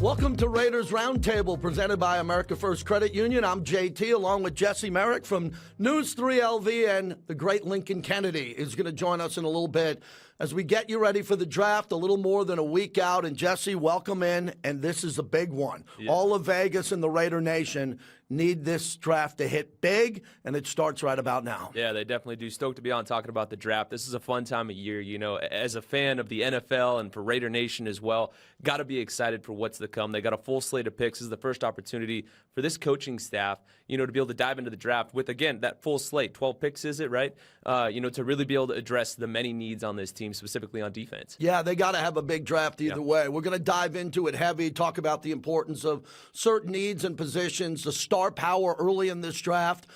Welcome to Raiders Roundtable, presented by America First Credit Union. I'm JT, along with Jesse Merrick from News 3LV, and the great Lincoln Kennedy is going to join us in a little bit as we get you ready for the draft, a little more than a week out. And Jesse, welcome in, and this is a big one. Yeah. All of Vegas and the Raider Nation need this draft to hit big, and it starts right about now. Yeah, they definitely do. Stoked to be on talking about the draft. This is a fun time of year, you know, as a fan of the NFL and for Raider Nation as well. Got to be excited for what's to come. They got a full slate of picks. This is the first opportunity for this coaching staff, you know, to be able to dive into the draft with, again, that full slate. 12 picks, is it, right? You know, to really be able to address the many needs on this team, specifically on defense. Yeah, they got to have a big draft either way. We're going to dive into it heavy, talk about the importance of certain needs and positions, the star power early in this draft.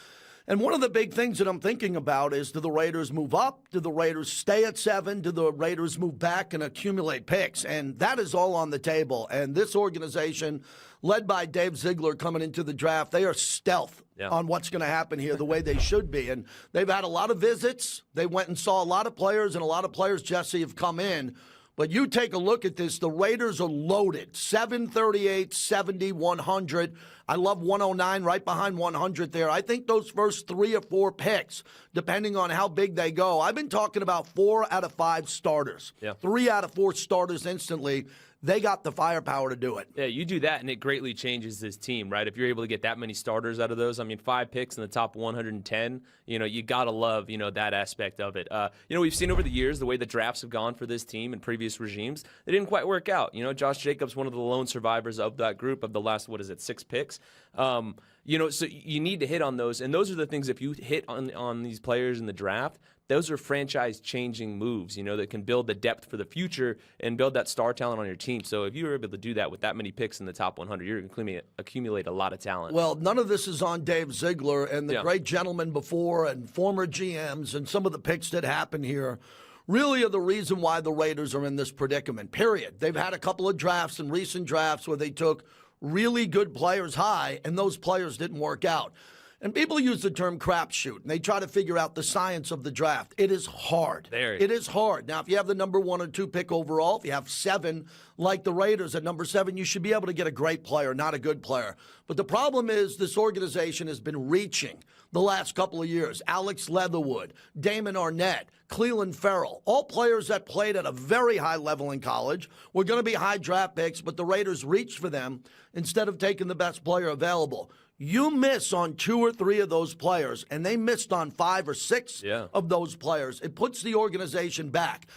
And one of the big things that I'm thinking about is, do the Raiders move up? Do the Raiders stay at 7? Do the Raiders move back and accumulate picks? And that is all on the table. And this organization, led by Dave Ziegler coming into the draft, they are stealth on what's going to happen here the way they should be. And they've had a lot of visits. They went and saw a lot of players, and a lot of players, Jesse, have come in. But you take a look at this, the Raiders are loaded. 738, 70, 100. I love 109 right behind 100 there. I think those first 3 or 4 picks, depending on how big they go, I've been talking about 4 out of 5 starters. 3 out of 4 starters instantly. They got the firepower to do it. Yeah, you do that, and it greatly changes this team, right? If you're able to get that many starters out of those, I mean, 5 picks in the top 110, you know, you got to love, you know, that aspect of it. You know, we've seen over the years the way the drafts have gone for this team in previous regimes. They didn't quite work out. You know, Josh Jacobs, one of the lone survivors of that group of the last, 6 picks. You know, so you need to hit on those, and those are the things, if you hit on these players in the draft, those are franchise-changing moves, you know, that can build the depth for the future and build that star talent on your team. So if you were able to do that with that many picks in the top 100, you're going to accumulate a lot of talent. Well, none of this is on Dave Ziegler and the great gentlemen before and former GMs, and some of the picks that happen here really are the reason why the Raiders are in this predicament, period. They've had a couple of drafts and recent drafts where they took really good players high, and those players didn't work out. And people use the term crapshoot, and they try to figure out the science of the draft. It is hard. It is hard. Now, if you have the number 1 or 2 pick overall, if you have 7 like the Raiders at number 7, you should be able to get a great player, not a good player. But the problem is this organization has been reaching the last couple of years. Alex Leatherwood, Damon Arnett, Cleveland Ferrell, all players that played at a very high level in college, were going to be high draft picks, but the Raiders reached for them instead of taking the best player available. You miss on 2 or 3 of those players, and they missed on 5 or 6 of those players. It puts the organization back.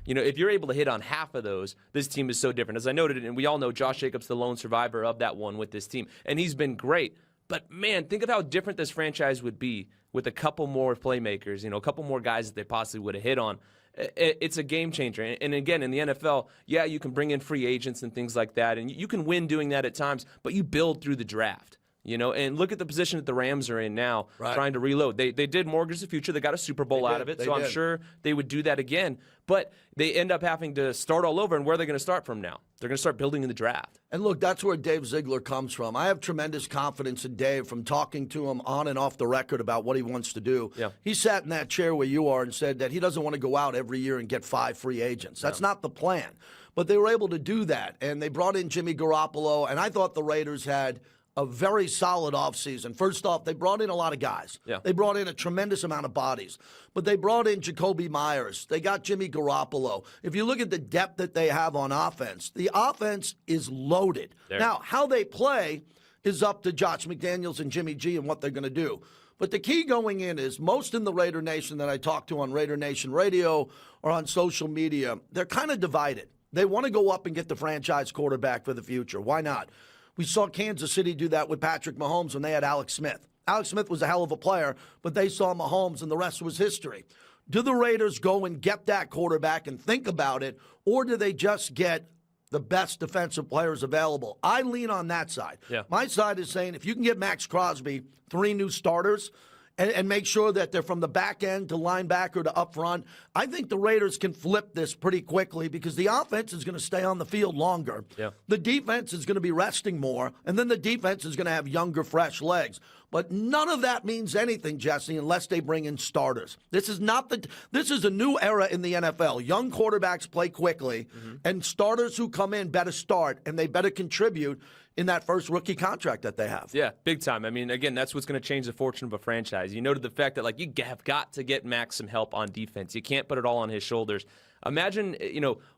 You know, if you're able to hit on half of those, this team is so different. As I noted, and we all know Josh Jacobs, the lone survivor of that one with this team, and he's been great. But, man, think of how different this franchise would be with a couple more playmakers, you know, a couple more guys that they possibly would have hit on. It's a game changer. And again, in the NFL, yeah, you can bring in free agents and things like that, and you can win doing that at times, but you build through the draft. You know, and look at the position that the Rams are in now, trying to reload. They did mortgage the future. They got a Super Bowl out of it, so I'm sure they would do that again. But they end up having to start all over, and where are they going to start from now? They're going to start building in the draft. And look, that's where Dave Ziegler comes from. I have tremendous confidence in Dave from talking to him on and off the record about what he wants to do. He sat in that chair where you are and said that he doesn't want to go out every year and get 5 free agents. That's not the plan. But they were able to do that, and they brought in Jimmy Garoppolo, and I thought the Raiders had a very solid offseason. First off, they brought in a lot of guys. They brought in a tremendous amount of bodies. But they brought in Jacoby Myers. They got Jimmy Garoppolo. If you look at the depth that they have on offense, the offense is loaded. Now, how they play is up to Josh McDaniels and Jimmy G and what they're going to do. But the key going in is most in the Raider Nation that I talk to on Raider Nation Radio or on social media, they're kind of divided. They want to go up and get the franchise quarterback for the future. Why not? We saw Kansas City do that with Patrick Mahomes when they had Alex Smith. Alex Smith was a hell of a player, but they saw Mahomes, and the rest was history. Do the Raiders go and get that quarterback and think about it, or do they just get the best defensive players available? I lean on that side. My side is saying if you can get Max Crosby 3 new starters, and make sure that they're from the back end to linebacker to up front, I think the Raiders can flip this pretty quickly because the offense is going to stay on the field longer. The defense is going to be resting more, and then the defense is going to have younger, fresh legs. But none of that means anything, Jesse, unless they bring in starters. This is a new era in the NFL. Young quarterbacks play quickly, and starters who come in better start, and they better contribute in that first rookie contract that they have. Yeah, big time. I mean, again, that's what's going to change the fortune of a franchise. You noted the fact that, like, you have got to get Max some help on defense. You can't put it all on his shoulders. Imagine,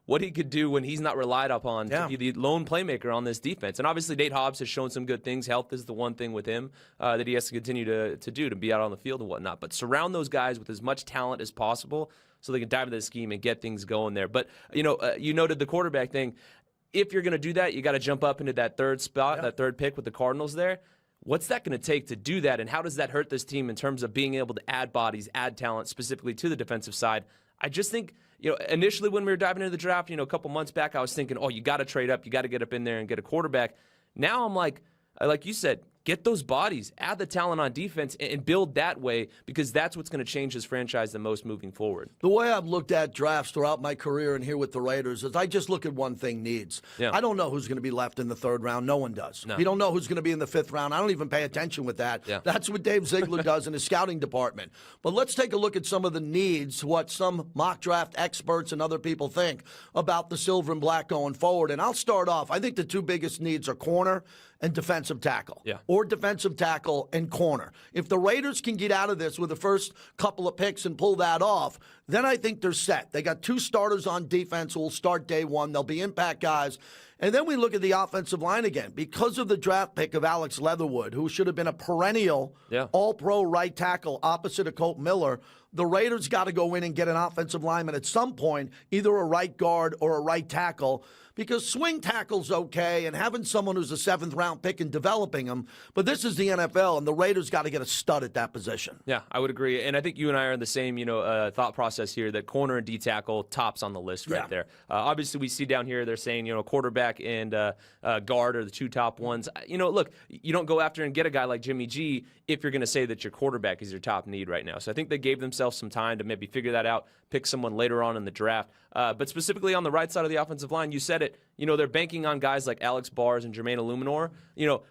what he could do when he's not relied upon to be the lone playmaker on this defense. And obviously, Nate Hobbs has shown some good things. Health is the one thing with him that he has to continue to do, to be out on the field and whatnot. But surround those guys with as much talent as possible so they can dive into the scheme and get things going there. But, you noted the quarterback thing. If you're going to do that, you got to jump up into that third spot, that third pick with the Cardinals there. What's that going to take to do that, and how does that hurt this team in terms of being able to add bodies, add talent, specifically to the defensive side? I just think, initially when we were diving into the draft, a couple months back, I was thinking, you got to trade up, you got to get up in there and get a quarterback. Now I'm like you said, get those bodies, add the talent on defense, and build that way, because that's what's going to change this franchise the most moving forward. The way I've looked at drafts throughout my career and here with the Raiders is I just look at one thing: needs. Yeah. I don't know who's going to be left in the third round. No one does. No. We don't know who's going to be in the fifth round. I don't even pay attention with that. Yeah. That's what Dave Ziegler does in his scouting department. But let's take a look at some of the needs, what some mock draft experts and other people think about the silver and black going forward. And I'll start off. I think the two biggest needs are corner and defensive tackle, or defensive tackle and corner. If the Raiders can get out of this with the first couple of picks and pull that off, then I think they're set. They got two starters on defense who will start day one. They'll be impact guys. And then we look at the offensive line again. Because of the draft pick of Alex Leatherwood, who should have been a perennial all-pro right tackle opposite of Colt Miller, the Raiders got to go in and get an offensive lineman at some point, either a right guard or a right tackle, because swing tackle's okay, and having someone who's a seventh-round pick and developing them, but this is the NFL, and the Raiders got to get a stud at that position. Yeah, I would agree, and I think you and I are in the same, thought process here, that corner and D tackle tops on the list right there. Obviously, we see down here they're saying, quarterback and guard are the two top ones. Look, you don't go after and get a guy like Jimmy G if you're going to say that your quarterback is your top need right now. So I think they gave themselves some time to maybe figure that out, pick someone later on in the draft. But specifically on the right side of the offensive line, you said it. They're banking on guys like Alex Bars and Jermaine Illuminor,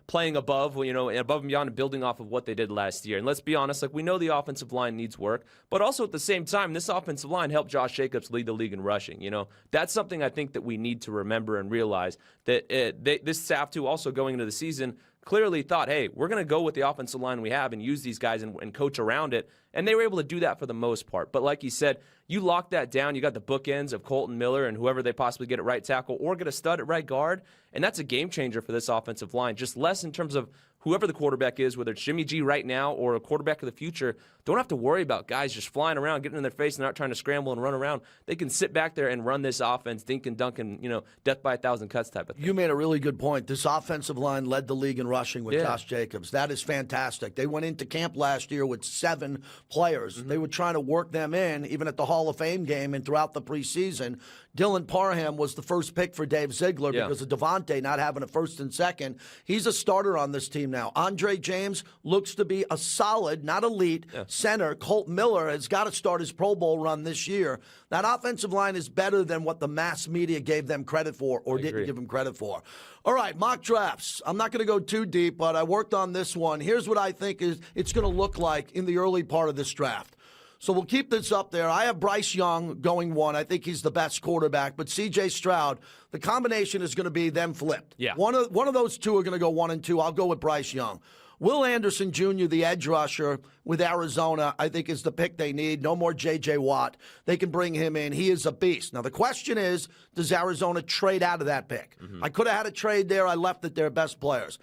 playing above and beyond and building off of what they did last year. And let's be honest, we know the offensive line needs work, but also at the same time, this offensive line helped Josh Jacobs lead the league in rushing. That's something I think that we need to remember and realize, that this staff, too, also going into the season, clearly thought, hey, we're going to go with the offensive line we have and use these guys and coach around it. And they were able to do that for the most part. But like you said, you lock that down. You got the bookends of Colton Miller and whoever they possibly get at right tackle, or get a stud at right guard. And that's a game changer for this offensive line. Just less in terms of whoever the quarterback is, whether it's Jimmy G right now or a quarterback of the future. Don't have to worry about guys just flying around, getting in their face, and not trying to scramble and run around. They can sit back there and run this offense, dink and dunk, and, death by 1,000 cuts type of thing. You made a really good point. This offensive line led the league in rushing with Josh Jacobs. That is fantastic. They went into camp last year with 7 players. They were trying to work them in, even at the Hall of Fame game and throughout the preseason. Dylan Parham was the first pick for Dave Ziegler because of Devontae not having a first and second. He's a starter on this team now. Andre James looks to be a solid, not elite, center. Colt Miller has got to start his Pro Bowl run this year. That offensive line is better than what the mass media gave them credit for, or didn't give them credit for. All right, mock drafts. I'm not going to go too deep, but I worked on this one. Here's what I think it's going to look like in the early part of this draft. So we'll keep this up there. I have Bryce Young going 1. I think he's the best quarterback. But C.J. Stroud, the combination is going to be them flipped. Yeah. One of those two are going to go 1 and 2. I'll go with Bryce Young. Will Anderson Jr., the edge rusher with Arizona, I think is the pick they need. No more J.J. Watt. They can bring him in. He is a beast. Now, the question is, does Arizona trade out of that pick? I could have had a trade there. I left it their best players.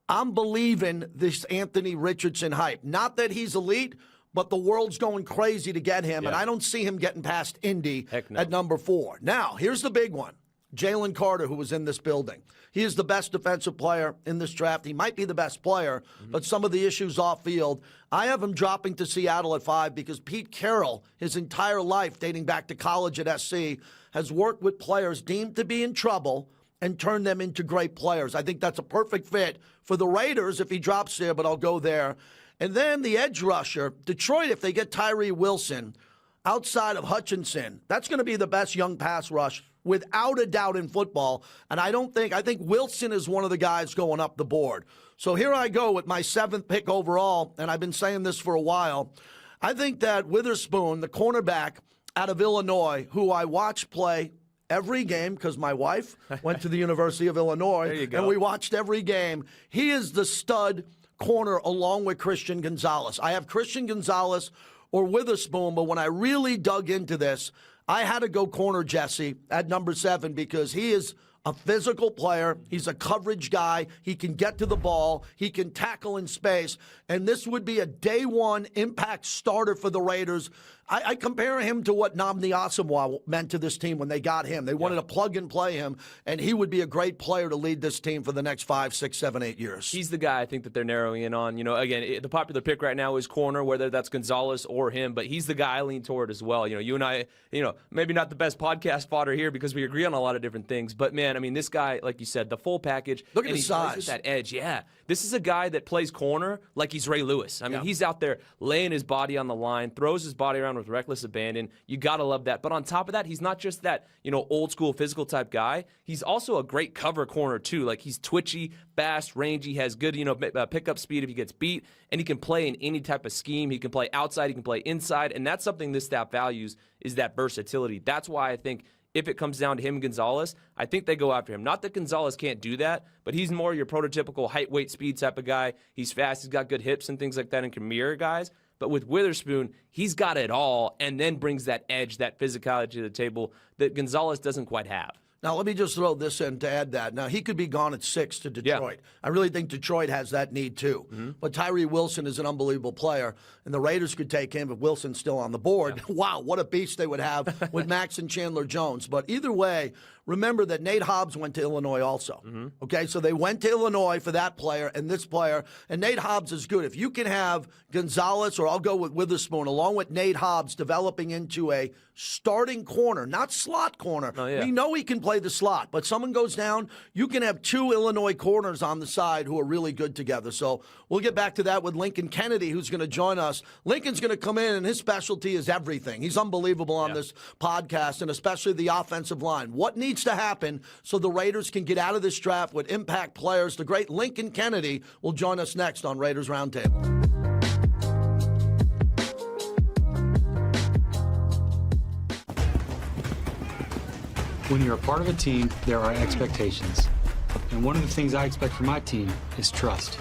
I'm believing this Anthony Richardson hype. Not that he's elite, but the world's going crazy to get him, and I don't see him getting past Indy at number 4. Now, here's the big one. Jalen Carter, who was in this building. He is the best defensive player in this draft. He might be the best player, but some of the issues off field, I have him dropping to Seattle at 5 because Pete Carroll, his entire life, dating back to college at SC, has worked with players deemed to be in trouble and turned them into great players. I think that's a perfect fit for the Raiders if he drops there, but I'll go there. And then the edge rusher, Detroit, if they get Tyree Wilson, outside of Hutchinson, that's going to be the best young pass rush without a doubt in football. And I think Wilson is one of the guys going up the board. So here I go with my 7th pick overall, and I've been saying this for a while. I think that Witherspoon, the cornerback out of Illinois, who I watch play every game because my wife went to the University of Illinois, and we watched every game. He is the stud corner along with Christian Gonzalez. I have Christian Gonzalez or Witherspoon, but when I really dug into this, I had to go corner Jesse at number 7 because he is a physical player. He's a coverage guy. He can get to the ball. He can tackle in space. And this would be a day one impact starter for the Raiders. I compare him to what Nnamdi Asomugha meant to this team when they got him. They wanted to plug and play him, and he would be a great player to lead this team for the next 5, 6, 7, 8 years. He's the guy I think that they're narrowing in on. Again, the popular pick right now is corner, whether that's Gonzalez or him, but he's the guy I lean toward as well. You and I, maybe not the best podcast fodder here because we agree on a lot of different things, but man, I mean, this guy, like you said, the full package. Look at the size. With that edge, yeah. This is a guy that plays corner like he's Ray Lewis. I mean, he's out there laying his body on the line, throws his body around with reckless abandon. You got to love that. But on top of that, he's not just that, old school physical type guy. He's also a great cover corner too. Like he's twitchy, fast, rangy, has good, pickup speed if he gets beat, and he can play in any type of scheme. He can play outside, he can play inside, and that's something this staff values is that versatility. That's why I think if it comes down to him and Gonzalez, I think they go after him. Not that Gonzalez can't do that, but he's more your prototypical height, weight, speed type of guy. He's fast, he's got good hips and things like that and can mirror guys. But with Witherspoon, he's got it all and then brings that edge, that physicality to the table that Gonzalez doesn't quite have. Now, let me just throw this in to add that. Now, he could be gone at 6 to Detroit. Yeah. I really think Detroit has that need, too. Mm-hmm. But Tyree Wilson is an unbelievable player, and the Raiders could take him if Wilson's still on the board. Yeah. Wow, what a beast they would have with Max and Chandler Jones. But either way, remember that Nate Hobbs went to Illinois also. Mm-hmm. Okay, so they went to Illinois for that player and this player, and Nate Hobbs is good. If you can have Gonzalez, or I'll go with Witherspoon, along with Nate Hobbs developing into a starting corner, not slot corner. Oh, yeah. We know he can play the slot, but someone goes down, you can have 2 Illinois corners on the side who are really good together. So we'll get back to that with Lincoln Kennedy, who's going to join us. Lincoln's going to come in, and his specialty is everything. He's unbelievable on this podcast, and especially the offensive line. What needs to happen so the Raiders can get out of this draft with impact players? The great Lincoln Kennedy will join us next on Raiders Roundtable. When you're a part of a team, there are expectations. And one of the things I expect from my team is trust.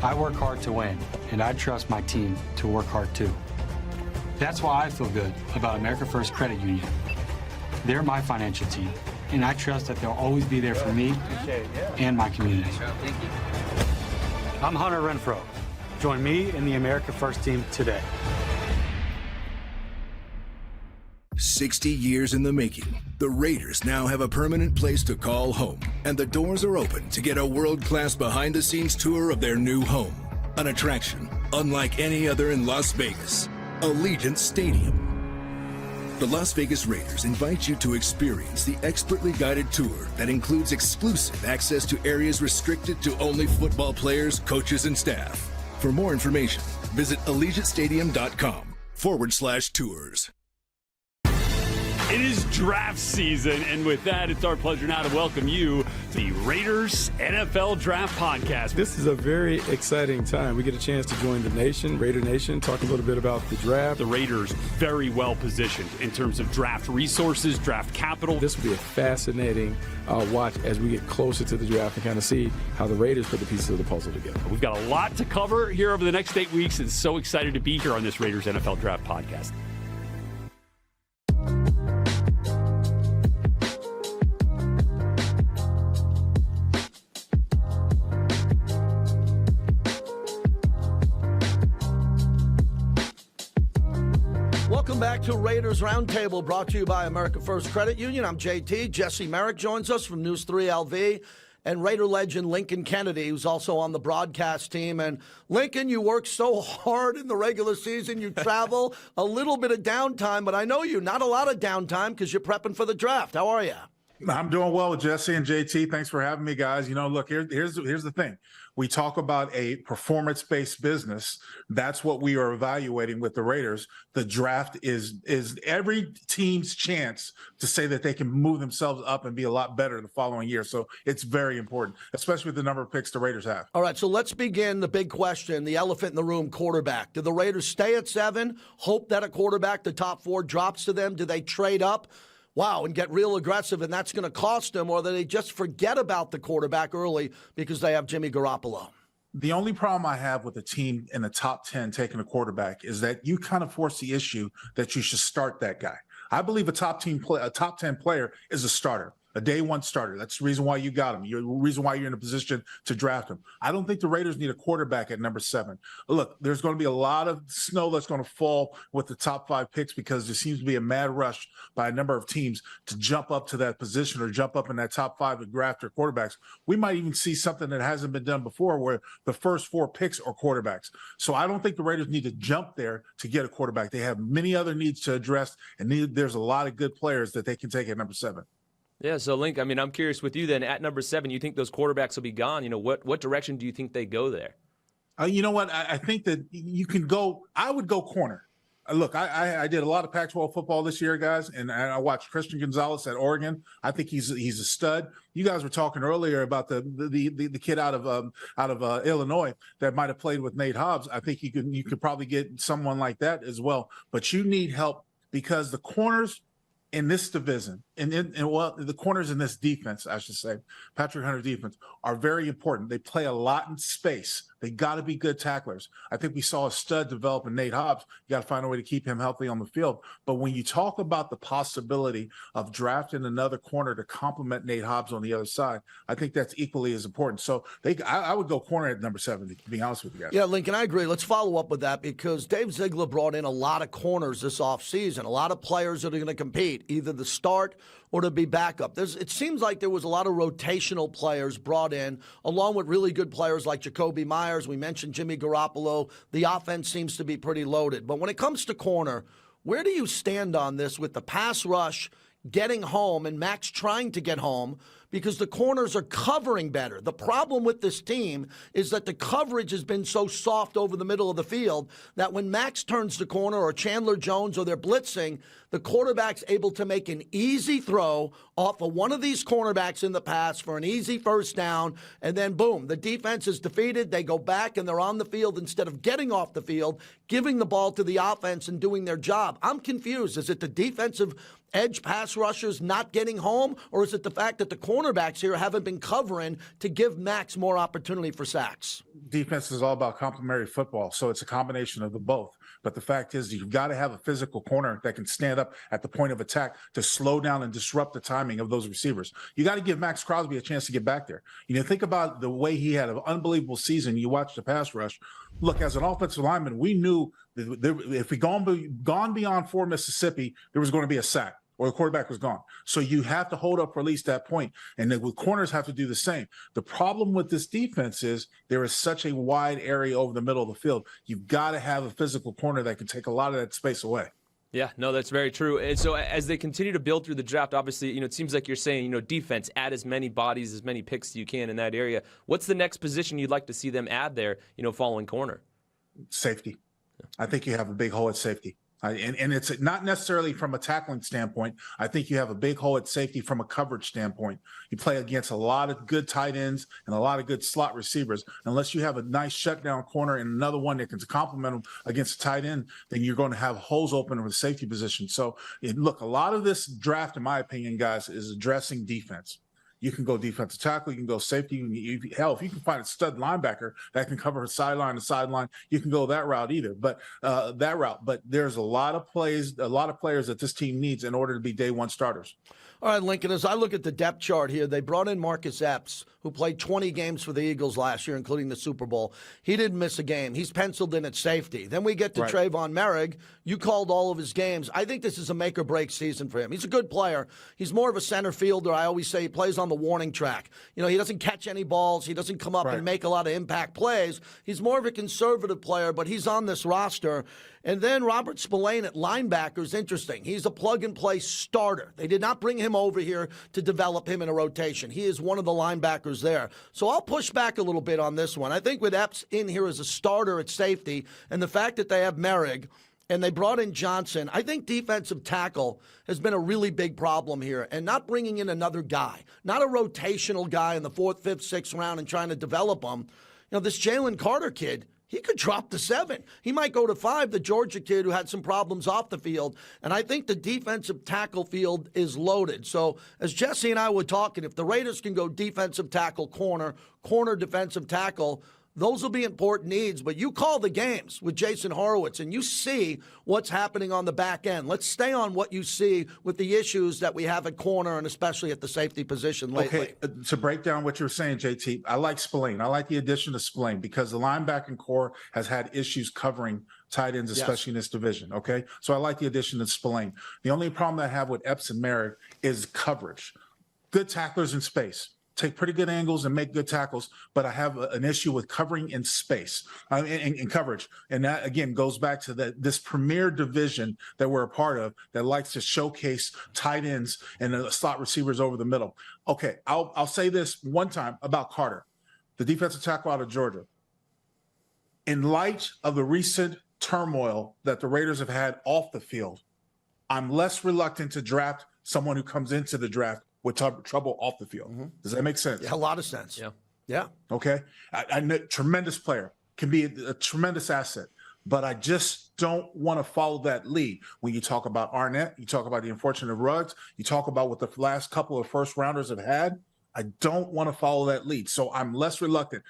I work hard to win, and I trust my team to work hard too. That's why I feel good about America First Credit Union. They're my financial team, and I trust that they'll always be there for me and my community. I'm Hunter Renfro. Join me and the America First team today. 60 years in the making, the Raiders now have a permanent place to call home, and the doors are open to get a world-class behind-the-scenes tour of their new home. An attraction unlike any other in Las Vegas, Allegiant Stadium. The Las Vegas Raiders invite you to experience the expertly guided tour that includes exclusive access to areas restricted to only football players, coaches, and staff. For more information, visit AllegiantStadium.com/tours. It is draft season, and with that, it's our pleasure now to welcome you to the Raiders NFL Draft Podcast. This is a very exciting time. We get a chance to join the nation, Raider Nation, talk a little bit about the draft. The Raiders very well positioned in terms of draft resources, draft capital. This will be a fascinating watch as we get closer to the draft and kind of see how the Raiders put the pieces of the puzzle together. We've got a lot to cover here over the next 8 weeks, and so excited to be here on this Raiders NFL Draft Podcast. Welcome back to Raiders Roundtable, brought to you by America First Credit Union. I'm JT. Jesse Merrick joins us from News 3 LV, and Raider legend Lincoln Kennedy, who's also on the broadcast team. And Lincoln, you work so hard in the regular season. You travel, a little bit of downtime, but I know you, not a lot of downtime because you're prepping for the draft. How are you? I'm doing well with Jesse and JT. Thanks for having me, guys. Look, here's the thing. We talk about a performance-based business. That's what we are evaluating with the Raiders. The draft is every team's chance to say that they can move themselves up and be a lot better the following year. So it's very important, especially with the number of picks the Raiders have. All right, so let's begin the big question, the elephant in the room, quarterback. Do the Raiders stay at 7, hope that a quarterback, the top 4, drops to them? Do they trade up? Wow, and get real aggressive, and that's going to cost them, or do they just forget about the quarterback early because they have Jimmy Garoppolo? The only problem I have with a team in the top 10 taking a quarterback is that you kind of force the issue that you should start that guy. I believe a top 10 player is a starter. A day one starter. That's the reason why you got him. The reason why you're in a position to draft him. I don't think the Raiders need a quarterback at number 7. Look, there's going to be a lot of snow that's going to fall with the top 5 picks because there seems to be a mad rush by a number of teams to jump up to that position or jump up in that top 5 and draft their quarterbacks. We might even see something that hasn't been done before where the first 4 picks are quarterbacks. So I don't think the Raiders need to jump there to get a quarterback. They have many other needs to address, and there's a lot of good players that they can take at number 7. Yeah, so Link, I mean, I'm curious with you then, at number 7, you think those quarterbacks will be gone? What direction do you think they go there? You know what? I think that you can go – I would go corner. Look, I did a lot of Pac-12 football this year, guys, and I watched Christian Gonzalez at Oregon. I think he's a stud. You guys were talking earlier about the kid out of Illinois that might have played with Nate Hobbs. I think you could probably get someone like that as well. But you need help because the corners – in this division, the corners in this defense, I should say, Patrick Hunter's defense, are very important. They play a lot in space. They got to be good tacklers. I think we saw a stud develop in Nate Hobbs. You got to find a way to keep him healthy on the field. But when you talk about the possibility of drafting another corner to complement Nate Hobbs on the other side, I think that's equally as important. So I would go corner at number 7, to be honest with you guys. Yeah, Lincoln, I agree. Let's follow up with that because Dave Ziegler brought in a lot of corners this offseason, a lot of players that are going to compete, either the start or to be backup. It seems like there was a lot of rotational players brought in, along with really good players like Jacoby Myers. We mentioned Jimmy Garoppolo. The offense seems to be pretty loaded. But when it comes to corner, where do you stand on this with the pass rush getting home and Max trying to get home? Because the corners are covering better. The problem with this team is that the coverage has been so soft over the middle of the field that when Max turns the corner or Chandler Jones or they're blitzing, the quarterback's able to make an easy throw off of one of these cornerbacks in the pass for an easy first down, and then boom, the defense is defeated. They go back and they're on the field instead of getting off the field, giving the ball to the offense and doing their job. I'm confused. Is it the defensive edge pass rushers not getting home, or is it the fact that the cornerbacks here haven't been covering to give Max more opportunity for sacks? Defense is all about complementary football, so it's a combination of the both. But the fact is you've got to have a physical corner that can stand up at the point of attack to slow down and disrupt the timing of those receivers. You got to give Max Crosby a chance to get back there. Think about the way he had an unbelievable season. You watch the pass rush. Look, as an offensive lineman, we knew that if we gone beyond 4 Mississippi, there was going to be a sack, or the quarterback was gone. So you have to hold up for at least that point. And then corners have to do the same. The problem with this defense is there is such a wide area over the middle of the field. You've got to have a physical corner that can take a lot of that space away. Yeah, no, that's very true. And so as they continue to build through the draft, obviously, it seems like you're saying, defense, add as many bodies, as many picks as you can in that area. What's the next position you'd like to see them add there, following corner? Safety. I think you have a big hole at safety. And it's not necessarily from a tackling standpoint. I think you have a big hole at safety from a coverage standpoint. You play against a lot of good tight ends and a lot of good slot receivers. Unless you have a nice shutdown corner and another one that can complement them against a tight end, then you're going to have holes open in the safety position. So, look, a lot of this draft, in my opinion, guys, is addressing defense. You can go defensive tackle. You can go safety. Hell, if you can find a stud linebacker that can cover sideline to sideline, you can go that route either. But But there's a lot of players that this team needs in order to be day one starters. All right, Lincoln, as I look at the depth chart here, they brought in Marcus Epps, who played 20 games for the Eagles last year, including the Super Bowl. He didn't miss a game. He's penciled in at safety. Then we get to Trayvon Merrick. You called all of his games. I think this is a make-or-break season for him. He's a good player. He's more of a center fielder. I always say he plays on the warning track. He doesn't catch any balls. He doesn't come up and make a lot of impact plays. He's more of a conservative player, but he's on this roster. And then Robert Spillane at linebacker is interesting. He's a plug-and-play starter. They did not bring him over here to develop him in a rotation. He is one of the linebackers there. So I'll push back a little bit on this one. I think with Epps in here as a starter at safety and the fact that they have Merrick and they brought in Johnson, I think defensive tackle has been a really big problem here. And not bringing in another guy, not a rotational guy in the 4th, 5th, 6th round and trying to develop him. This Jalen Carter kid, he could drop to 7. He might go to 5, the Georgia kid who had some problems off the field. And I think the defensive tackle field is loaded. So as Jesse and I were talking, if the Raiders can go defensive tackle, corner defensive tackle, those will be important needs, but you call the games with Jason Horowitz, and you see what's happening on the back end. Let's stay on what you see with the issues that we have at corner and especially at the safety position lately. Okay, to break down what you're saying, JT, I like Spillane. I like the addition of Spillane because the linebacking core has had issues covering tight ends, especially in this division, okay? So I like the addition of Spillane. The only problem I have with Epps and Merrick is coverage. Good tacklers in space. Take pretty good angles and make good tackles, but I have an issue with covering in space, in coverage. And that, again, goes back to this premier division that we're a part of that likes to showcase tight ends and slot receivers over the middle. Okay, I'll say this one time about Carter, the defensive tackle out of Georgia. In light of the recent turmoil that the Raiders have had off the field, I'm less reluctant to draft someone who comes into the draft with trouble off the field. Mm-hmm. Does that make sense? Yeah, a lot of sense. Yeah. Okay. I know, tremendous player, can be a tremendous asset, but I just don't want to follow that lead. When you talk about Arnett, you talk about the unfortunate Ruggs, you talk about what the last couple of first rounders have had. I don't want to follow that lead. So I'm less reluctant.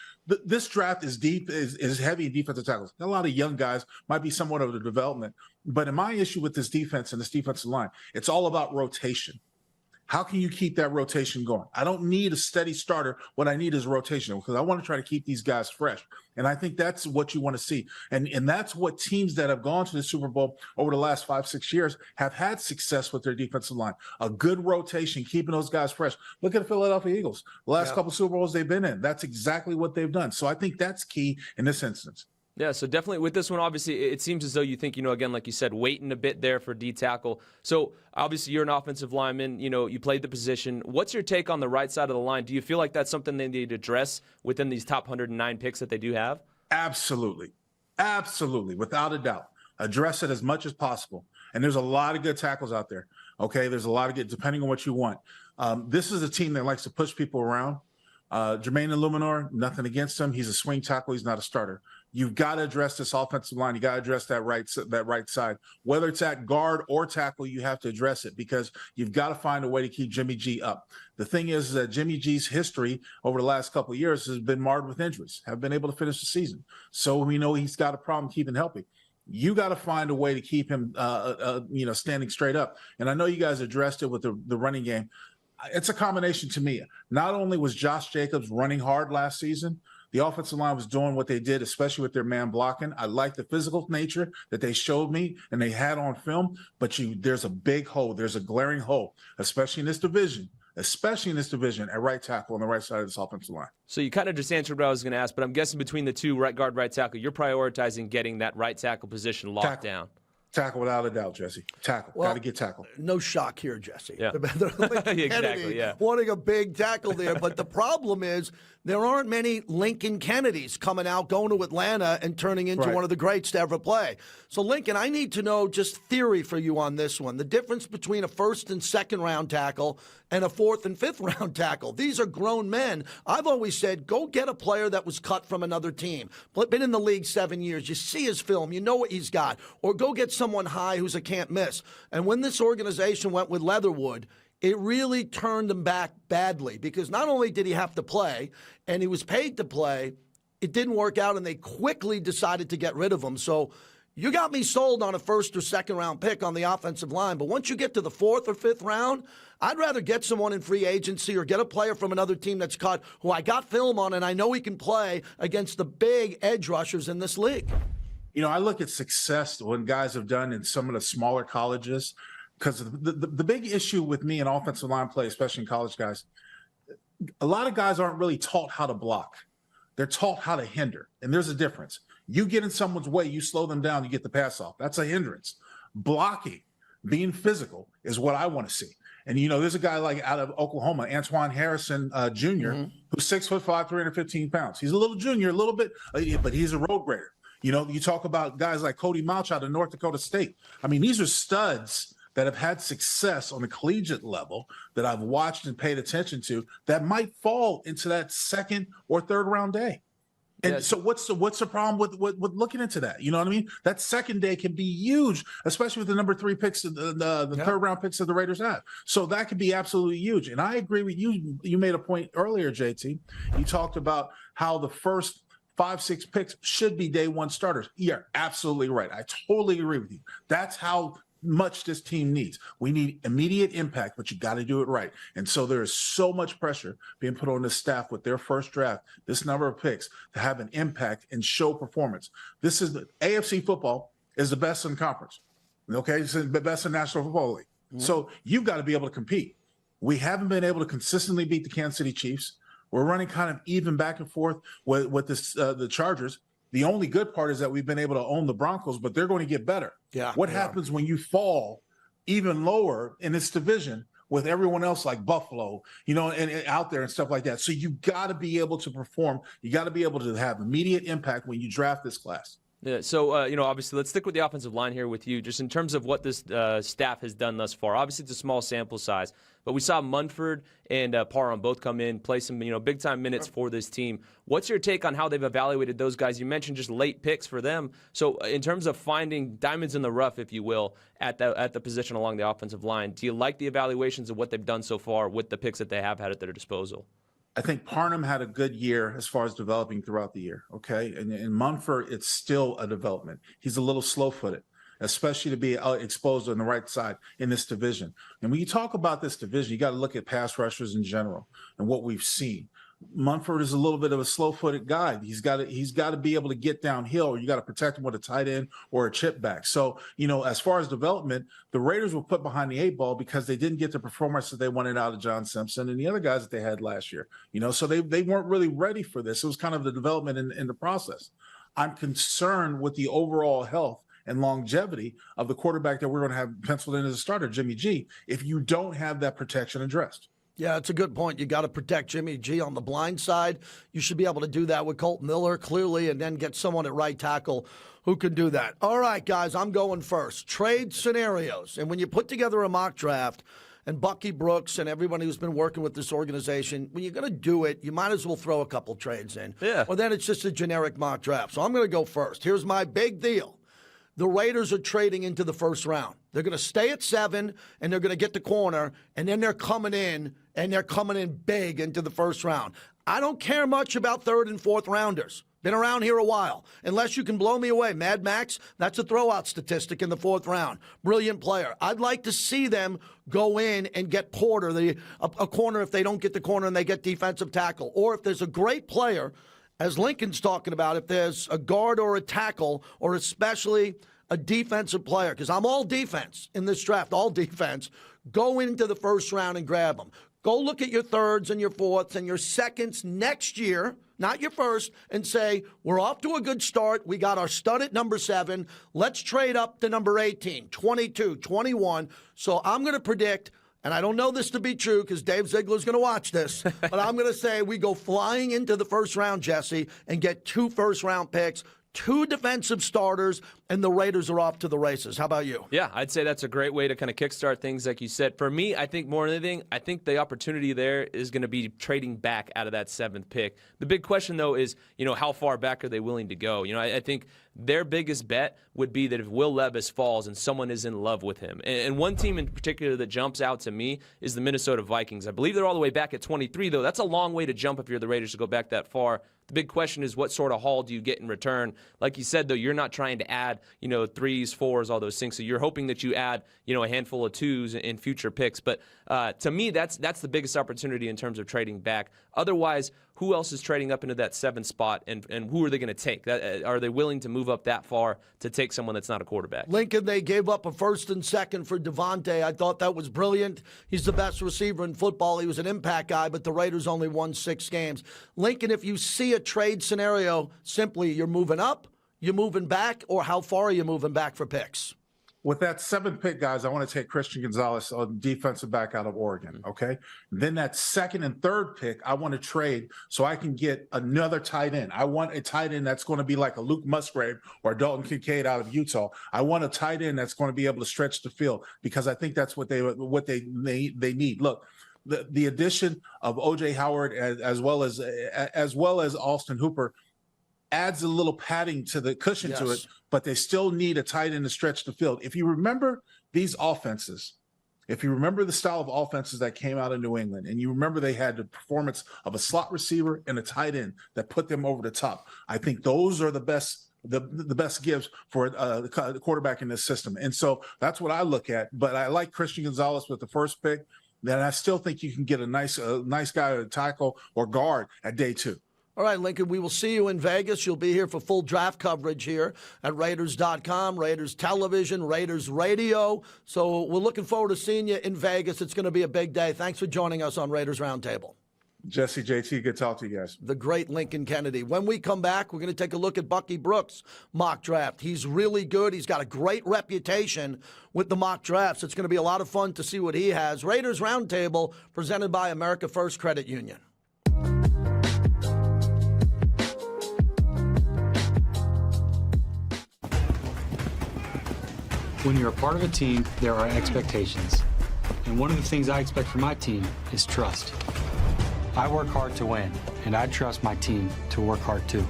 This draft is deep, is heavy in defensive tackles. A lot of young guys, might be somewhat of the development. But in my issue with this defense and this defensive line, it's all about rotation. How can you keep that rotation going? I don't need a steady starter. What I need is rotation because I want to try to keep these guys fresh. And I think that's what you want to see. And that's what teams that have gone to the Super Bowl over the last 5-6 years have had success with their defensive line. A good rotation, keeping those guys fresh. Look at the Philadelphia Eagles. The last couple Super Bowls they've been in. That's exactly what they've done. So I think that's key in this instance. Yeah, so definitely with this one, obviously, it seems as though you think, again, like you said, waiting a bit there for D tackle. So obviously you're an offensive lineman, you played the position. What's your take on the right side of the line? Do you feel like that's something they need to address within these top 109 picks that they do have? Absolutely. Absolutely. Without a doubt. Address it as much as possible. And there's a lot of good tackles out there. Okay. There's a lot of good, depending on what you want. This is a team that likes to push people around. Jermaine Illuminor, nothing against him. He's a swing tackle. He's not a starter. You've got to address this offensive line. You got to address that right side. Whether it's at guard or tackle, you have to address it because you've got to find a way to keep Jimmy G up. The thing is that Jimmy G's history over the last couple of years has been marred with injuries, have been able to finish the season. So we know he's got a problem keeping healthy. You got to find a way to keep him, standing straight up. And I know you guys addressed it with the running game. It's a combination to me. Not only was Josh Jacobs running hard last season, the offensive line was doing what they did, especially with their man blocking. I like the physical nature that they showed me and they had on film, but there's a big hole. There's a glaring hole, especially in this division at right tackle on the right side of this offensive line. So you kind of just answered what I was going to ask, but I'm guessing between the two, right guard, right tackle, you're prioritizing getting that right tackle position locked down. Tackle without a doubt, Jesse. Tackle. Well, got to get tackled. No shock here, Jesse. Yeah. Exactly, yeah. Wanting a big tackle there. But the problem is there aren't many Lincoln Kennedys coming out, going to Atlanta, and turning into one of the greats to ever play. So, Lincoln, I need to know just theory for you on this one. The difference between a first and second round tackle and a fourth and fifth round tackle. These are grown men. I've always said, go get a player that was cut from another team. Been in the league 7 years. You see his film. You know what he's got. Or go get someone high who's a can't miss. And when this organization went with Leatherwood, it really turned him back badly because not only did he have to play and he was paid to play, it didn't work out and they quickly decided to get rid of him. So you got me sold on a first or second round pick on the offensive line. But once you get to the fourth or fifth round, I'd rather get someone in free agency or get a player from another team that's cut who I got film on and I know he can play against the big edge rushers in this league. I look at success when guys have done in some of the smaller colleges. Because the big issue with me in offensive line play, especially in college guys, a lot of guys aren't really taught how to block. They're taught how to hinder. And there's a difference. You get in someone's way, you slow them down, you get the pass off. That's a hindrance. Blocking, being physical is what I want to see. And, there's a guy like out of Oklahoma, Antoine Harrison Jr., who's 6'5", 315 pounds. He's a little junior, a little bit, but he's a road grader. You talk about guys like Cody Mauch out of North Dakota State. I mean, these are studs that have had success on the collegiate level that I've watched and paid attention to that might fall into that second or third round day. And so what's the problem with looking into that? You know what I mean? That second day can be huge, especially with the number 3 picks, the third round picks that the Raiders have. So that could be absolutely huge. And I agree with you. You made a point earlier, JT. You talked about how the first 5-6 picks should be day one starters. You're absolutely right. I totally agree with you. That's how much this team needs. We need immediate impact, but you got to do it right. And so there is so much pressure being put on this staff with their first draft, this number of picks, to have an impact and show performance. This is the AFC football is the best in conference. Okay, it's the best in National Football League. So you've got to be able to compete. We haven't been able to consistently beat the Kansas City Chiefs. We're running kind of even back and forth with this, the Chargers. The only good part is that we've been able to own the Broncos, but they're going to get better. Yeah. What happens when you fall even lower in this division with everyone else like Buffalo, and out there and stuff like that? So you got to be able to perform. You got to be able to have immediate impact when you draft this class. Yeah, so, obviously, let's stick with the offensive line here with you, just in terms of what this staff has done thus far. Obviously, it's a small sample size, but we saw Munford and Parham both come in, play some, big-time minutes for this team. What's your take on how they've evaluated those guys? You mentioned just late picks for them. So, in terms of finding diamonds in the rough, if you will, at the position along the offensive line, do you like the evaluations of what they've done so far with the picks that they have had at their disposal? I think Parham had a good year as far as developing throughout the year, okay? And in Munford, it's still a development. He's a little slow-footed, especially to be exposed on the right side in this division. And when you talk about this division, you got to look at pass rushers in general and what we've seen. Munford is a little bit of a slow-footed guy. He's got to be able to get downhill, or you got to protect him with a tight end or a chip back. So, as far as development, the Raiders were put behind the 8 ball because they didn't get the performance that they wanted out of John Simpson and the other guys that they had last year. So they weren't really ready for this. It was kind of the development in the process. I'm concerned with the overall health and longevity of the quarterback that we're going to have penciled in as a starter, Jimmy G, if you don't have that protection addressed. Yeah, it's a good point. You got to protect Jimmy G on the blind side. You should be able to do that with Colt Miller, clearly, and then get someone at right tackle who can do that. All right, guys, I'm going first. Trade scenarios. And when you put together a mock draft, and Bucky Brooks and everybody who's been working with this organization, when you're going to do it, you might as well throw a couple trades in. Yeah. Or then it's just a generic mock draft. So I'm going to go first. Here's my big deal. The Raiders are trading into the first round. They're going to stay at 7, and they're going to get the corner, and then they're coming in, and they're coming in big into the first round. I don't care much about third and fourth rounders. Been around here a while. Unless you can blow me away. Mad Max, that's a throwout statistic in the fourth round. Brilliant player. I'd like to see them go in and get Porter, a corner if they don't get the corner and they get defensive tackle. Or if there's a great player, as Lincoln's talking about, if there's a guard or a tackle, or especially a defensive player, because I'm all defense in this draft, all defense, go into the first round and grab them. Go look at your thirds and your fourths and your seconds next year, not your first, and say, we're off to a good start. We got our stud at number 7. Let's trade up to number 18, 22, 21. So I'm going to predict, and I don't know this to be true because Dave Ziegler's going to watch this, but I'm going to say we go flying into the first round, Jesse, and get 2 first-round picks, 2 defensive starters, and the Raiders are off to the races. How about you? Yeah, I'd say that's a great way to kind of kickstart things, like you said. For me, I think more than anything, I think the opportunity there is going to be trading back out of that 7th pick. The big question, though, is, how far back are they willing to go? I think their biggest bet would be that if Will Levis falls and someone is in love with him. And one team in particular that jumps out to me is the Minnesota Vikings. I believe they're all the way back at 23, though. That's a long way to jump if you're the Raiders to go back that far. The big question is, what sort of haul do you get in return? Like you said, though, you're not trying to add, 3s, 4s, all those things. So you're hoping that you add, a handful of 2s in future picks. But to me, that's the biggest opportunity in terms of trading back. Otherwise, who else is trading up into that 7th spot, and who are they going to take? Are they willing to move up that far to take someone that's not a quarterback? Lincoln, they gave up a 1st and 2nd for Devontae. I thought that was brilliant. He's the best receiver in football. He was an impact guy, but the Raiders only won 6 games. Lincoln, if you see a trade scenario, simply you're moving up, you moving back, or how far are you moving back for picks? With that 7th pick, guys, I want to take Christian Gonzalez, defensive back out of Oregon. Okay. Then that 2nd and 3rd pick, I want to trade so I can get another tight end. I want a tight end that's going to be like a Luke Musgrave or Dalton Kincaid out of Utah. I want a tight end that's going to be able to stretch the field, because I think that's what they need. Look, the addition of OJ Howard as well as Austin Hooper adds a little padding to the cushion to it, but they still need a tight end to stretch the field. If you remember these offenses, if you remember the style of offenses that came out of New England, and you remember they had the performance of a slot receiver and a tight end that put them over the top, I think those are the best gives for the quarterback in this system. And so that's what I look at. But I like Christian Gonzalez with the 1st pick. Then I still think you can get a nice guy to tackle or guard at day 2. All right, Lincoln, we will see you in Vegas. You'll be here for full draft coverage here at Raiders.com, Raiders Television, Raiders Radio. So we're looking forward to seeing you in Vegas. It's going to be a big day. Thanks for joining us on Raiders Roundtable. Jesse, JT, good to talk to you guys. The great Lincoln Kennedy. When we come back, we're going to take a look at Bucky Brooks' mock draft. He's really good. He's got a great reputation with the mock drafts. It's going to be a lot of fun to see what he has. Raiders Roundtable, presented by America First Credit Union. When you're a part of a team, there are expectations. And one of the things I expect from my team is trust. I work hard to win, and I trust my team to work hard too.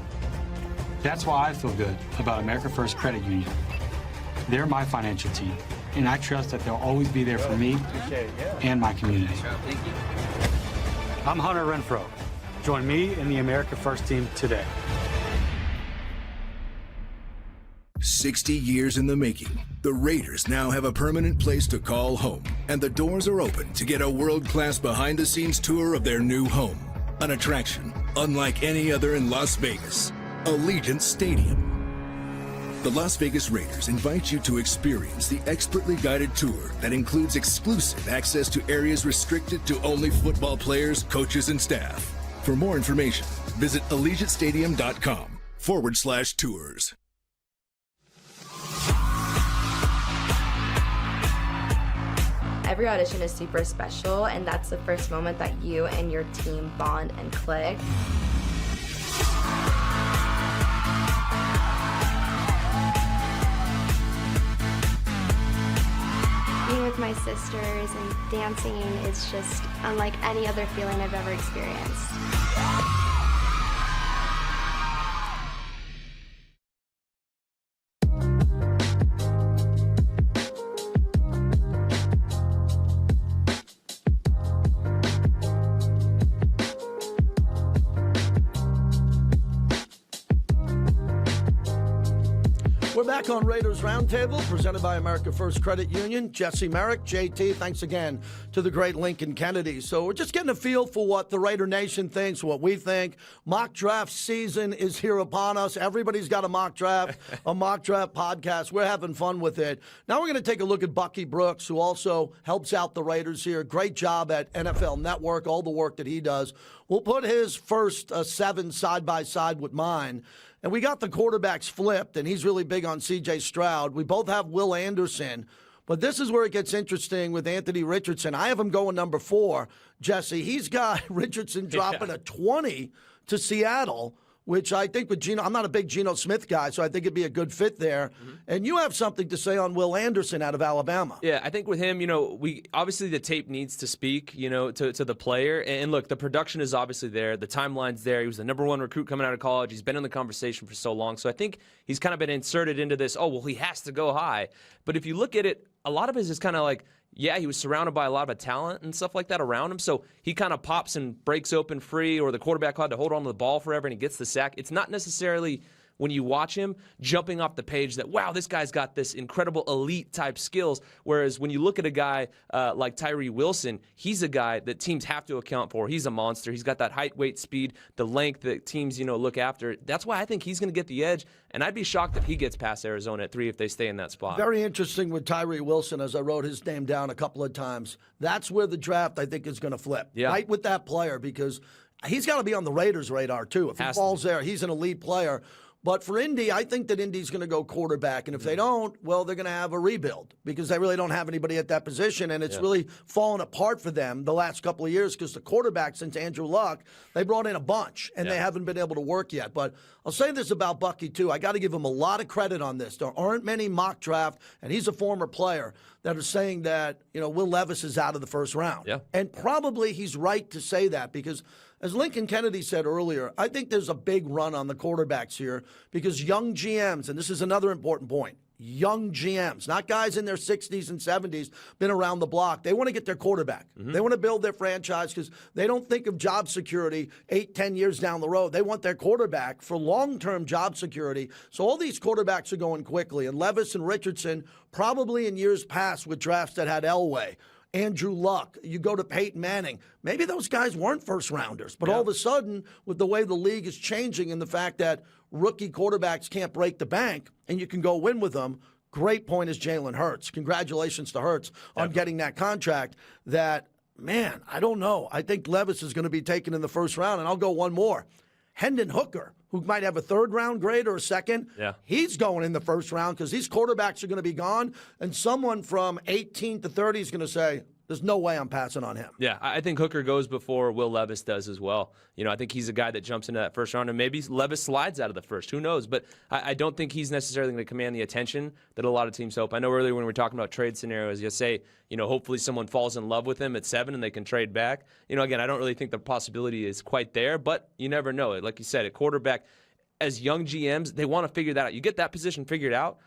That's why I feel good about America First Credit Union. They're my financial team, and I trust that they'll always be there for me and my community. I'm Hunter Renfro. Join me in the America First team today. 60 years in the making, the Raiders now have a permanent place to call home, and the doors are open to get a world-class behind-the-scenes tour of their new home. An attraction unlike any other in Las Vegas, Allegiant Stadium. The Las Vegas Raiders invite you to experience the expertly guided tour that includes exclusive access to areas restricted to only football players, coaches, and staff. For more information, visit AllegiantStadium.com/tours. Every audition is super special, and that's the first moment that you and your team bond and click. Being with my sisters and dancing is just unlike any other feeling I've ever experienced. We're back on Raiders Roundtable, presented by America First Credit Union. Jesse, Merrick, JT, thanks again to the great Lincoln Kennedy. So we're just getting a feel for what the Raider Nation thinks, what we think. Mock draft season is here upon us. Everybody's got a mock draft podcast. We're having fun with it. Now we're going to take a look at Bucky Brooks, who also helps out the Raiders here. Great job at NFL Network, all the work that he does. We'll put his first 7 side by side with mine. And we got the quarterbacks flipped, and he's really big on C.J. Stroud. We both have Will Anderson. But this is where it gets interesting with Anthony Richardson. I have him going number 4. Jesse, he's got Richardson dropping a 20 to Seattle, which I think with Geno, I'm not a big Geno Smith guy, so I think it'd be a good fit there. Mm-hmm. And you have something to say on Will Anderson out of Alabama. Yeah, I think with him, we obviously the tape needs to speak, to the player. And look, the production is obviously there. The timeline's there. He was the number 1 recruit coming out of college. He's been in the conversation for so long. So I think he's kind of been inserted into this, he has to go high. But if you look at it, a lot of it is kind of like, yeah, he was surrounded by a lot of talent and stuff like that around him. So he kind of pops and breaks open free, or the quarterback had to hold on to the ball forever and he gets the sack. It's not necessarily, when you watch him, jumping off the page that, wow, this guy's got this incredible elite type skills. Whereas when you look at a guy like Tyree Wilson, he's a guy that teams have to account for. He's a monster. He's got that height, weight, speed, the length that teams, look after. That's why I think he's going to get the edge. And I'd be shocked if he gets past Arizona at 3 if they stay in that spot. Very interesting with Tyree Wilson, as I wrote his name down a couple of times. That's where the draft, I think, is going to flip. Yeah. Right with that player, because he's got to be on the Raiders' radar, too. If he falls there, he's an elite player. But for Indy, I think that Indy's going to go quarterback. And if they don't, well, they're going to have a rebuild because they really don't have anybody at that position. And it's really fallen apart for them the last couple of years because the quarterback, since Andrew Luck, they brought in a bunch, and they haven't been able to work yet. But I'll say this about Bucky, too. I got to give him a lot of credit on this. There aren't many mock draft, and he's a former player, that are saying that, Will Levis is out of the first round. Yeah. And probably he's right to say that because, as Lincoln Kennedy said earlier, I think there's a big run on the quarterbacks here because young GMs, and this is another important point, young GMs, not guys in their 60s and 70s, been around the block. They want to get their quarterback. They want to build their franchise because they don't think of job security 8-10 years down the road. They want their quarterback for long-term job security. So all these quarterbacks are going quickly. And Levis and Richardson, probably in years past with drafts that had Elway, Andrew Luck, you go to Peyton Manning. Maybe those guys weren't first-rounders. But all of a sudden, with the way the league is changing and the fact that rookie quarterbacks can't break the bank and you can go win with them, great point is Jalen Hurts. Congratulations to Hurts on getting that contract that, man, I don't know. I think Levis is going to be taken in the first round, and I'll go one more. Hendon Hooker, who might have a third-round grade or a second, he's going in the first round because these quarterbacks are going to be gone, and someone from 18 to 30 is going to say, there's no way I'm passing on him. Yeah, I think Hooker goes before Will Levis does as well. I think he's a guy that jumps into that first round, and maybe Levis slides out of the first. Who knows? But I don't think he's necessarily going to command the attention that a lot of teams hope. I know earlier when we were talking about trade scenarios, you say, hopefully someone falls in love with him at 7 and they can trade back. Again, I don't really think the possibility is quite there, but you never know. Like you said, at quarterback, as young GMs, they want to figure that out. You get that position figured out,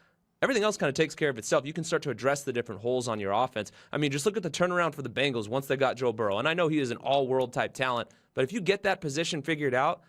everything else kind of takes care of itself. You can start to address the different holes on your offense. I mean, just look at the turnaround for the Bengals once they got Joe Burrow. And I know he is an all-world type talent, but if you get that position figured out,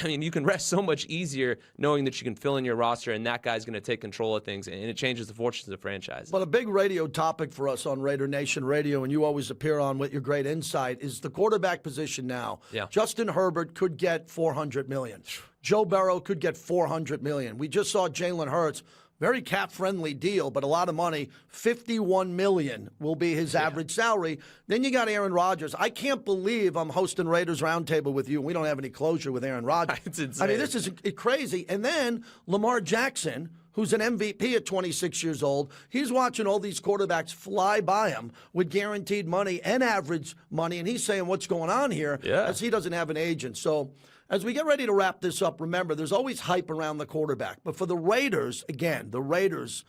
I mean, you can rest so much easier knowing that you can fill in your roster and that guy's going to take control of things, and it changes the fortunes of the franchise. But a big radio topic for us on Raider Nation Radio, and you always appear on with your great insight, is the quarterback position now. Yeah. Justin Herbert could get $400 million. Joe Burrow could get $400 million. We just saw Jalen Hurts. Very cap-friendly deal, but a lot of money. $51 million will be his average salary. Then you got Aaron Rodgers. I can't believe I'm hosting Raiders Roundtable with you, and we don't have any closure with Aaron Rodgers. It's insane. I mean, this is crazy. And then Lamar Jackson, who's an MVP at 26 years old, he's watching all these quarterbacks fly by him with guaranteed money and average money, and he's saying, what's going on here? As he doesn't have an agent. So as we get ready to wrap this up, remember, there's always hype around the quarterback. But for the Raiders, again, the Raiders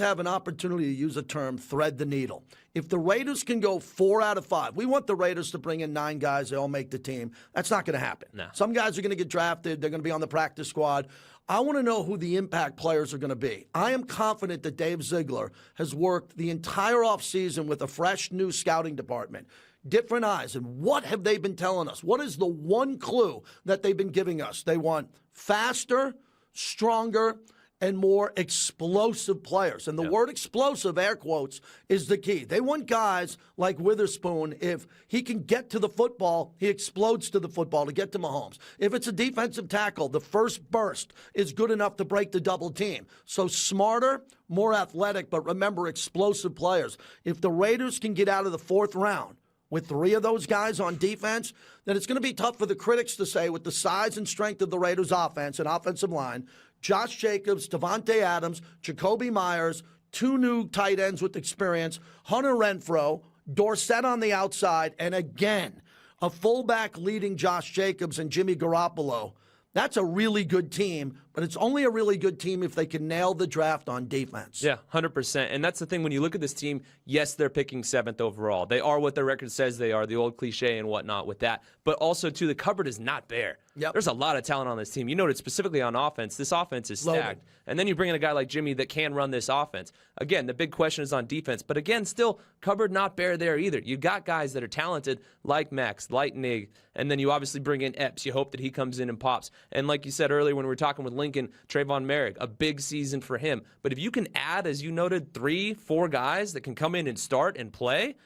have an opportunity to use a term, thread the needle. If the Raiders can go 4 out of 5, we want the Raiders to bring in 9 guys, they all make the team. That's not going to happen. No. Some guys are going to get drafted. They're going to be on the practice squad. I want to know who the impact players are going to be. I am confident that Dave Ziegler has worked the entire offseason with a fresh new scouting department. Different eyes. And what have they been telling us? What is the one clue that they've been giving us? They want faster, stronger, and more explosive players. And the word explosive, air quotes, is the key. They want guys like Witherspoon. If he can get to the football, he explodes to the football to get to Mahomes. If it's a defensive tackle, the first burst is good enough to break the double team. So smarter, more athletic, but remember, explosive players. If the Raiders can get out of the 4th round with 3 of those guys on defense, then it's going to be tough for the critics to say, with the size and strength of the Raiders' offense and offensive line, Josh Jacobs, Devontae Adams, Jacoby Myers, 2 new tight ends with experience, Hunter Renfrow, Dorsett on the outside, and again, a fullback leading Josh Jacobs and Jimmy Garoppolo. That's a really good team, but it's only a really good team if they can nail the draft on defense. Yeah, 100%. And that's the thing. When you look at this team, yes, they're picking 7th overall. They are what their record says they are, the old cliche and whatnot with that. But also, too, the cupboard is not bare. Yep. There's a lot of talent on this team. You noted specifically on offense. This offense is stacked. Loaded. And then you bring in a guy like Jimmy that can run this offense. Again, the big question is on defense. But again, still, cupboard not bare there either. You got guys that are talented like Max, like Nig, and then you obviously bring in Epps. You hope that he comes in and pops. And like you said earlier when we were talking with Lincoln, Trayvon Merrick, a big season for him. But if you can add, as you noted, 3-4 guys that can come in and start and play,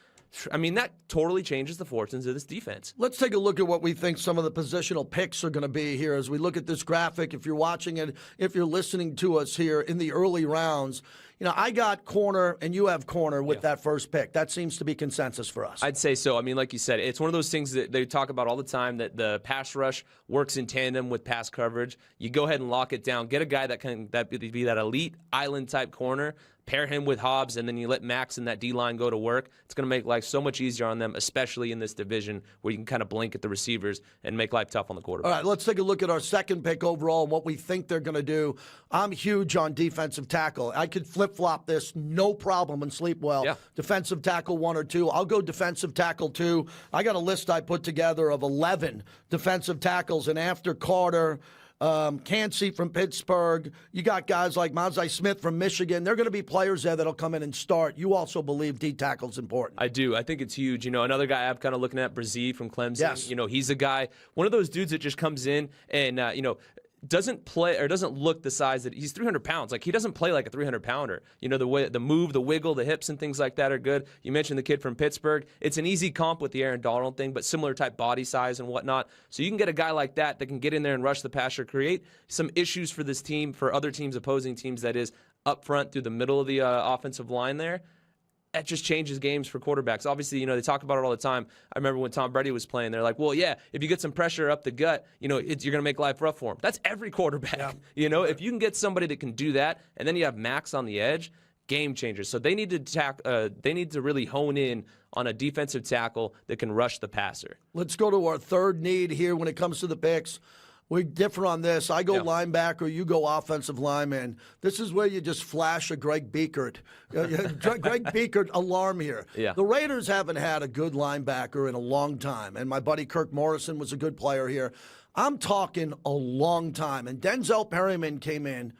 I mean, that totally changes the fortunes of this defense. Let's take a look at what we think some of the positional picks are going to be here as we look at this graphic. If you're watching it, if you're listening to us here in the early rounds, I got corner and you have corner with that first pick. That seems to be consensus for us. I'd say so. I mean, like you said, it's one of those things that they talk about all the time, that the pass rush works in tandem with pass coverage. You go ahead and lock it down. Get a guy that can be that elite island-type corner. Pair him with Hobbs, and then you let Max and that D-line go to work. It's going to make life so much easier on them, especially in this division where you can kind of blink at the receivers and make life tough on the quarterback. All right, let's take a look at our second pick overall and what we think they're going to do. I'm huge on defensive tackle. I could flip-flop this, no problem, and sleep well. Yeah. Defensive tackle 1 or 2. I'll go defensive tackle 2. I got a list I put together of 11 defensive tackles, and after Carter, Cansey from Pittsburgh. You got guys like Mozzie Smith from Michigan. They're going to be players there that'll come in and start. You also believe D tackle's important. I do. I think it's huge. Another guy I'm kind of looking at, Brzee from Clemson. Yes. He's a guy, one of those dudes that just comes in and, doesn't play or doesn't look the size that he's 300 pounds. Like, he doesn't play like a 300-pounder. The way, the move, the wiggle, the hips and things like that are good. You mentioned the kid from Pittsburgh. It's an easy comp with the Aaron Donald thing, but similar type body size and whatnot. So you can get a guy like that can get in there and rush the passer, create some issues for this team, for other teams, opposing teams, that is, up front through the middle of the offensive line there. That just changes games for quarterbacks. Obviously, they talk about it all the time. I remember when Tom Brady was playing, they're like, well, yeah, if you get some pressure up the gut, you're going to make life rough for him. That's every quarterback. Yeah. If you can get somebody that can do that, and then you have Max on the edge, game changers. So they need to really hone in on a defensive tackle that can rush the passer. Let's go to our third need here when it comes to the picks. We differ on this. I go linebacker, you go offensive lineman. This is where you just flash a Greg Biekert. Greg Biekert alarm here. Yeah. The Raiders haven't had a good linebacker in a long time, and my buddy Kirk Morrison was a good player here. I'm talking a long time. And Denzel Perryman came in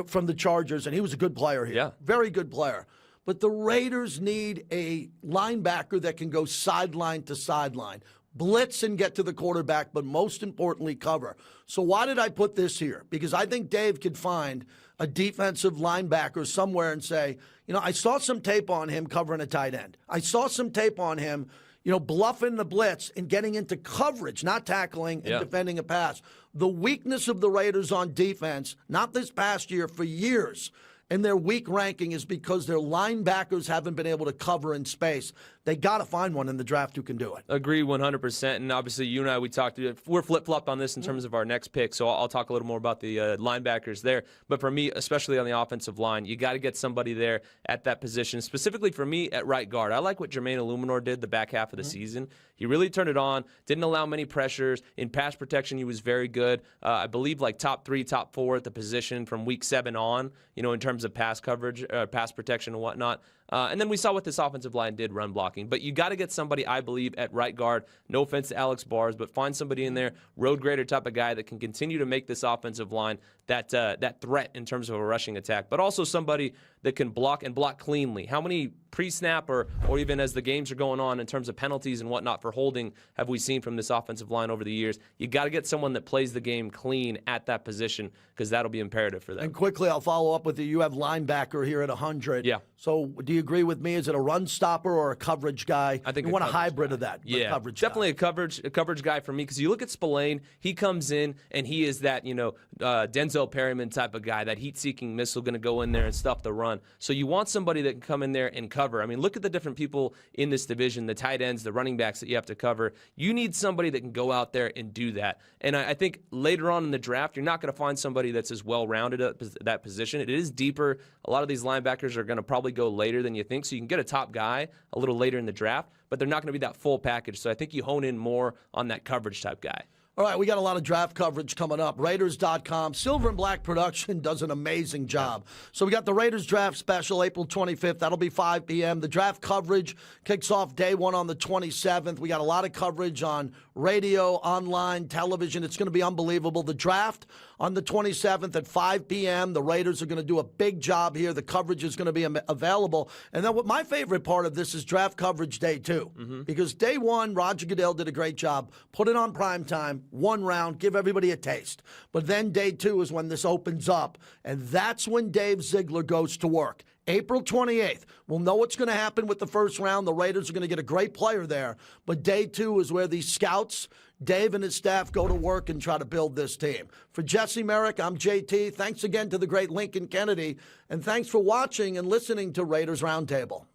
from the Chargers, and he was a good player here. Yeah. Very good player. But the Raiders need a linebacker that can go sideline to sideline. Blitz and get to the quarterback, but most importantly, cover. So why did I put this here? Because I think Dave could find a defensive linebacker somewhere and say, I saw some tape on him covering a tight end. I saw some tape on him, bluffing the blitz and getting into coverage, not tackling and defending a pass. The weakness of the Raiders on defense, not this past year, for years, and their weak ranking is because their linebackers haven't been able to cover in space. They got to find one in the draft who can do it. Agree 100%. And obviously, you and I, we're flip-flopped on this in terms of our next pick, so I'll talk a little more about the linebackers there. But for me, especially on the offensive line, you got to get somebody there at that position, specifically for me at right guard. I like what Jermaine Illuminor did the back half of the season. He really turned it on, didn't allow many pressures. In pass protection, he was very good. I believe like top 3, top 4 at the position from week 7 on, in terms of pass coverage, pass protection and whatnot. And then we saw what this offensive line did run blocking. But you got to get somebody, I believe, at right guard. No offense to Alex Bars, but find somebody in there, road grader type of guy that can continue to make this offensive line that threat in terms of a rushing attack. But also somebody that can block and block cleanly. How many pre-snap or even as the games are going on in terms of penalties and whatnot for holding have we seen from this offensive line over the years? You got to get someone that plays the game clean at that position because that'll be imperative for them. And quickly, I'll follow up with you. You have linebacker here at 100. Yeah. So do you agree with me? Is it a run stopper or a coverage guy? I think you want a hybrid of that. Yeah, coverage definitely guy. a coverage guy for me because you look at Spillane, he comes in and he is that Denzel Perryman type of guy, that heat-seeking missile going to go in there and stop the run. So you want somebody that can come in there and cover. I mean, look at the different people in this division, the tight ends, the running backs that you have to cover. You need somebody that can go out there and do that. And I think later on in the draft, you're not going to find somebody that's as well-rounded at that position. It is deeper. A lot of these linebackers are going to probably go later than you think, so you can get a top guy a little later in the draft, but they're not going to be that full package. So I think you hone in more on that coverage type guy. All right, we got a lot of draft coverage coming up. Raiders.com. Silver and Black Production does an amazing job. So we got the Raiders draft special April 25th. That'll be 5 p.m. The draft coverage kicks off day 1 on the 27th. We got a lot of coverage on radio, online, television. It's going to be unbelievable. The draft on the 27th at 5 p.m. The Raiders are going to do a big job here. The coverage is going to be available. And then what my favorite part of this is draft coverage day 2. Because day 1, Roger Goodell did a great job. Put it on prime time. 1 round, give everybody a taste. But then day 2 is when this opens up, and that's when Dave Ziegler goes to work. April 28th. We'll know what's going to happen with the first round. The Raiders are going to get a great player there. But day 2 is where these scouts, Dave and his staff, go to work and try to build this team. For Jesse Merrick, I'm JT. Thanks again to the great Lincoln Kennedy. And thanks for watching and listening to Raiders Roundtable.